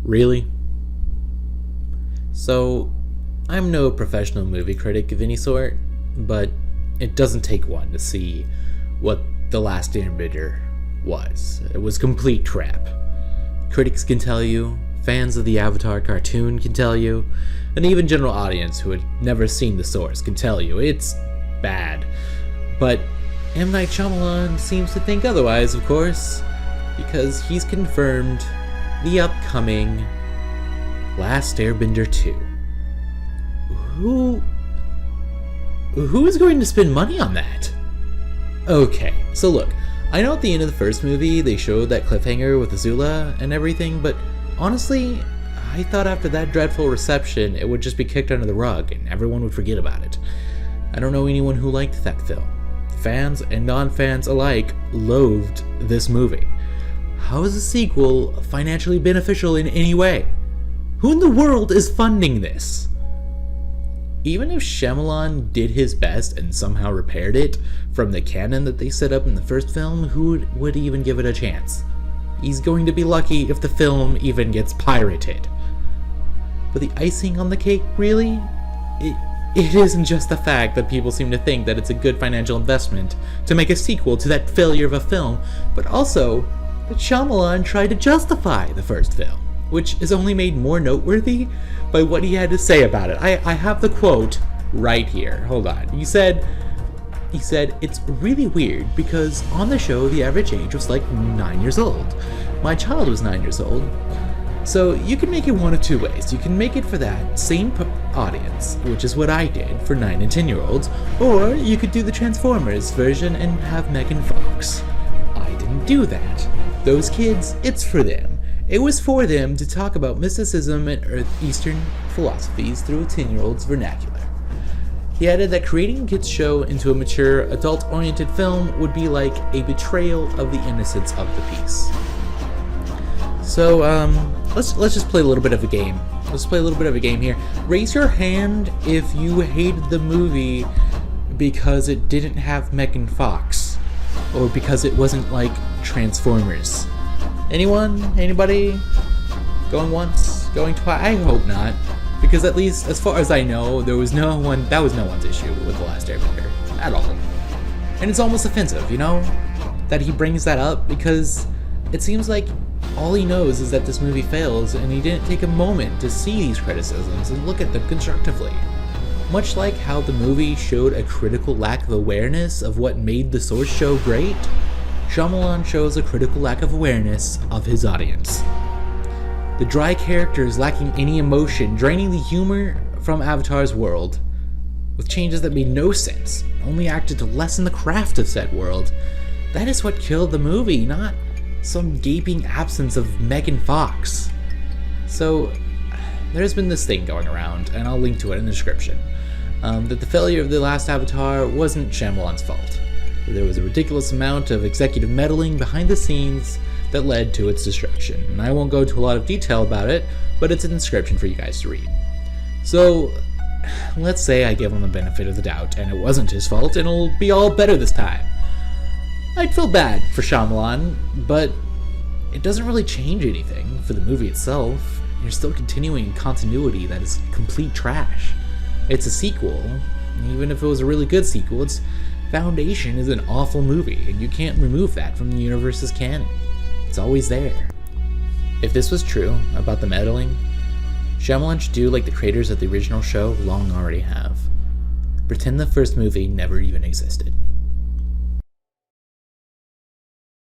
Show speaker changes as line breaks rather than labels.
Really? So, I'm no professional movie critic of any sort, but it doesn't take one to see what The Last Airbender was. It was complete crap. Critics can tell you, fans of the Avatar cartoon can tell you, and even general audience who had never seen the source can tell you it's bad. But M.Night Shyamalan seems to think otherwise, of course, because he's confirmed the upcoming Last Airbender 2. Who is going to spend money on that? Okay, so look, I know at the end of the first movie they showed that cliffhanger with Azula and everything, but honestly, I thought after that dreadful reception it would just be kicked under the rug and everyone would forget about it. I don't know anyone who liked that film. Fans and non-fans alike loathed this movie. How is a sequel financially beneficial in any way? Who in the world is funding this? Even if Shyamalan did his best and somehow repaired it from the canon that they set up in the first film, who would even give it a chance? He's going to be lucky if the film even gets pirated. But the icing on the cake, really? It isn't just the fact that people seem to think that it's a good financial investment to make a sequel to that failure of a film, but also that Shyamalan tried to justify the first film, which is only made more noteworthy by what he had to say about it. I have the quote right here. Hold on. He said, "It's really weird because on the show the average age was like 9 years old. My child was 9 years old. So you can make it one of two ways. You can make it for that same audience, which is what I did for 9 and 10-year-olds, or you could do the Transformers version and have Megan Fox. I didn't do that. Those kids, it's for them. It was for them to talk about mysticism and Eastern philosophies through a 10-year-old's vernacular." He added that creating a kids' show into a mature, adult-oriented film would be like a betrayal of the innocence of the piece. So, let's just play a little bit of a game. Let's play a little bit of a game here. Raise your hand if you hated the movie because it didn't have Megan Fox, or because it wasn't like Transformers. Anyone? Anybody? Going once? Going twice? I hope not. Because at least, as far as I know, that was no one's issue with The Last Airbender. At all. And it's almost offensive, you know? That he brings that up, because it seems like all he knows is that this movie fails, and he didn't take a moment to see these criticisms and look at them constructively. Much like how the movie showed a critical lack of awareness of what made the source show great, Shyamalan shows a critical lack of awareness of his audience. The dry characters lacking any emotion, draining the humor from Avatar's world, with changes that made no sense, only acted to lessen the craft of said world. That is what killed the movie, not some gaping absence of Megan Fox. So, there's been this thing going around, and I'll link to it in the description, that the failure of The Last Avatar wasn't Shyamalan's fault. There was a ridiculous amount of executive meddling behind the scenes that led to its destruction. And I won't go into a lot of detail about it, but it's in the description for you guys to read. So, let's say I give him the benefit of the doubt, and it wasn't his fault, and it'll be all better this time. I'd feel bad for Shyamalan, but it doesn't really change anything for the movie itself. You're still continuing continuity that is complete trash. It's a sequel, and even if it was a really good sequel, its foundation is an awful movie, and you can't remove that from the universe's canon. It's always there. If this was true about the meddling, Shyamalan should do like the creators of the original show long already have. Pretend the first movie never even existed.